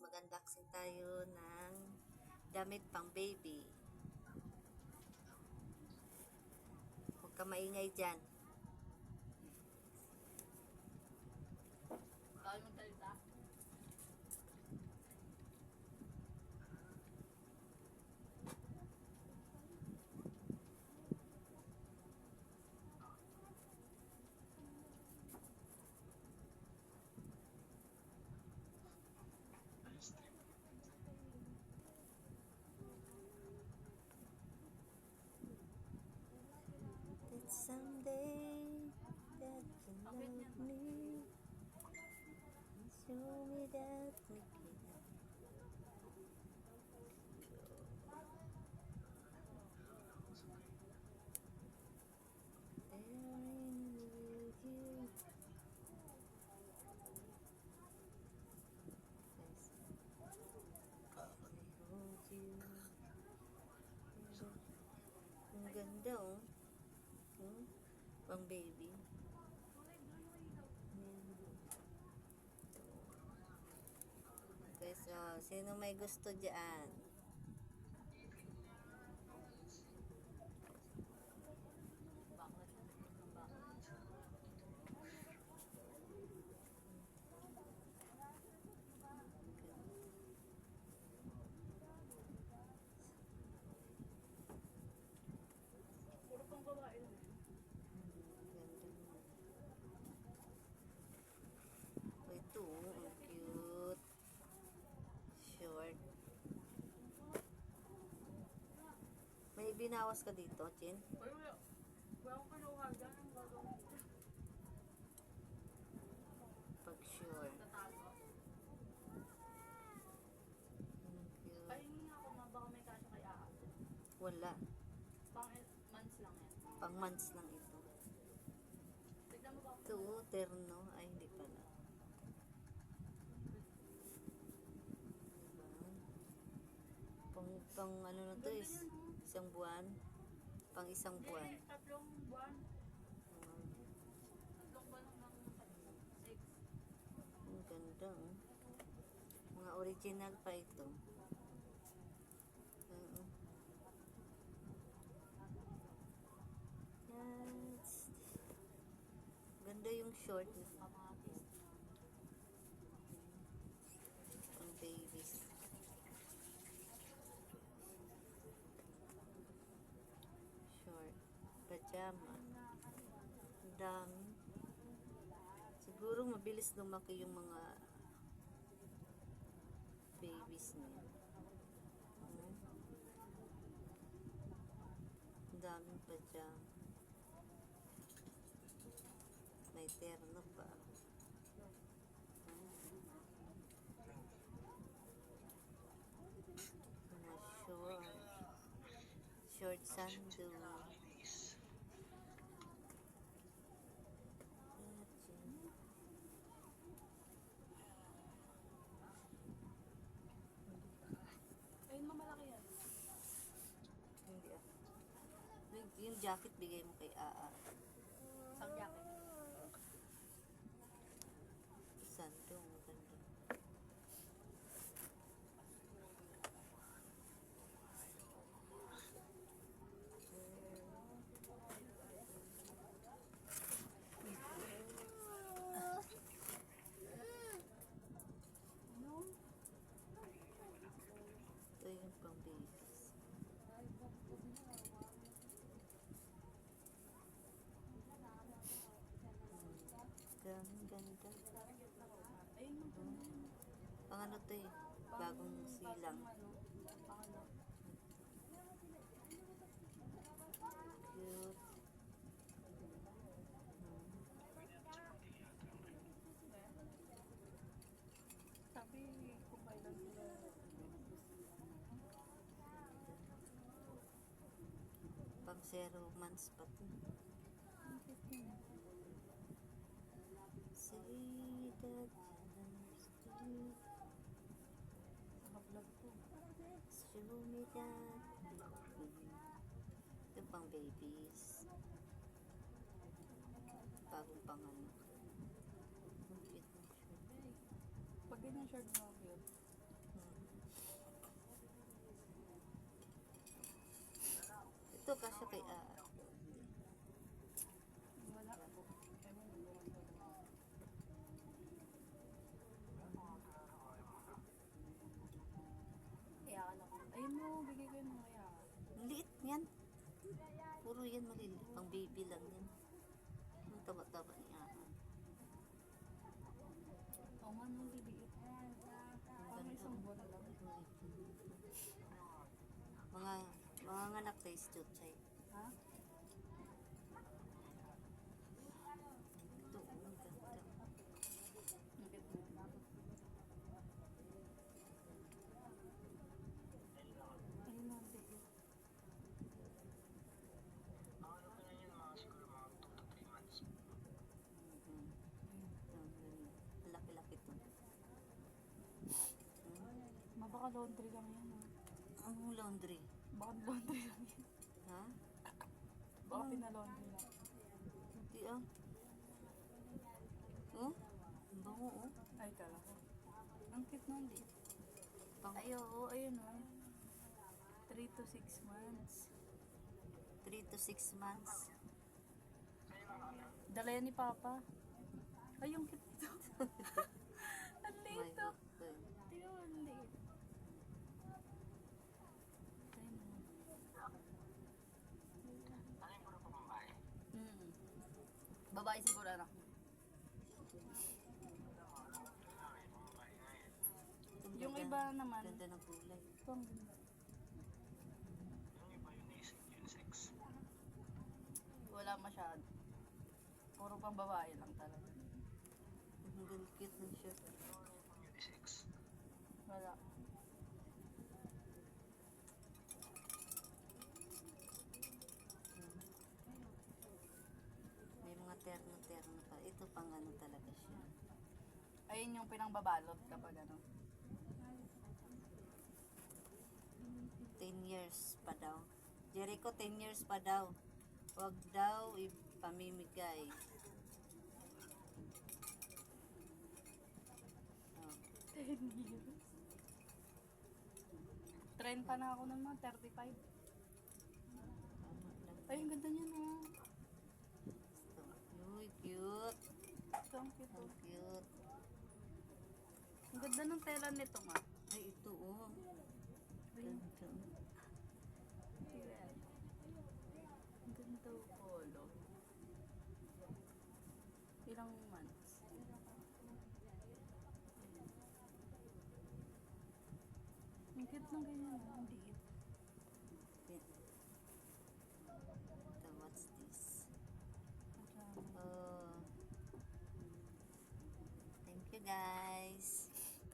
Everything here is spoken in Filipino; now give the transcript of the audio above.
Mag-unboxing tayo ng damit pang baby. Huwag ka maingay dyan. Bawal magsalita. That someday that you love me, show me that we can. Daring with you. Yes. I hold you. Ang ganda oh. Pang baby. Okay, so sino may gusto dyan? Bakla siya. Bakla. Puro pang babae lang eh. Ganda mo. Oh, ito, ang cute. Short. May binawas ka dito, Chin? Wala. Wala akong kinuha dyan. Ang gagawin ko. Pag short. Tatago. Ang cute. Pahingi nga ako na baka may kasya kay Aa. Wala. Pang months lang yan. Pang months lang ito. Tignan mo ba ako? Ito, terno. Ay, hindi pala. Diba? Pang ano na to is isang buwan. Pang isang buwan. Hindi, 3 buwan. Uh, 3 buwan lang ng 6. ang ganda, oh. Mga original pa ito. Yes. Ganda yung short Kamatis. pang babies. Short. Pajama. Ang dami. Siguro mabilis lumaki yung mga babies niya. Ang daming pajama. May terno pa. Mga short. Short sando. Ayun, mamalaki yan. Hindi ah. Yung jacket bigay mo kay Aa. Isang jacket. Sando, maganda. Ito yung pang babies. Ganda. Ayun, Pang ano to eh. Bagong silang. Cute. sabi, kung kailan sila. Pang 0 months pa to. Say that you understood. Naka-vlog ko. Show me that. Ito pang babies. Bagong pang ano. Ang cute ng shirt. Pag ganyan shirt mo, cute. Ito kasi kay Wala. Ewan mo. Iyakan ako. Ayun mo, bigay ko yun mamaya. ang liit yan. Puro yan maliliit. Pang baby lang yan. Ang taba-taba niya. Oo nga, no, libiit. Parang isang buwan lang. Mga nganak tayo si Chuchay. Ha? Ito, ang ganda. Lipit mo. Ayun na, libiit. Ang laki-laki to. Mabaka laundry lang yan, ha? Ang laundry. Baka laundry lang yan. Ha? Baka pinalaundry lang. Hindi ah. Oh? Ang bango oh. Ay, kala ko. Ang cute nun, di. Pang Ay, oo, ayun, ha? 3 to 6 months. 3 to 6 months. Dala yan ni Papa. Ay, yung cute ito. Ang My liit to. God. Tingnan mo, ang liit. Ayun, babae siguro, anak. Ang Yung ganda- iba naman. Ganda ng kulay. Ito ang ganda. Wala masyado. Puro pang babae lang talaga. Ang ganda cute ng shirt. Wala. May mga terno-terno pa. Ito pang ano talaga siya. Ayun yung pinangbabalot kapag ano. 10 years pa daw. Jericho, 10 years pa daw. Huwag daw ipamimigay. Oh. 10 years. Trend pa na ako ng mga 35. Ay, ang ganda niya na. Ito. Uy, cute. Ito ang cute. Ang cute. Ang ganda ng tela nito nga. Ay, ito oh. Ayun. Ganda. Ang ganda polo. Ilang months? Ang cute ng ganyan. Ang liit. Ito, what's this? Ang sarap. Oh. Thank you guys.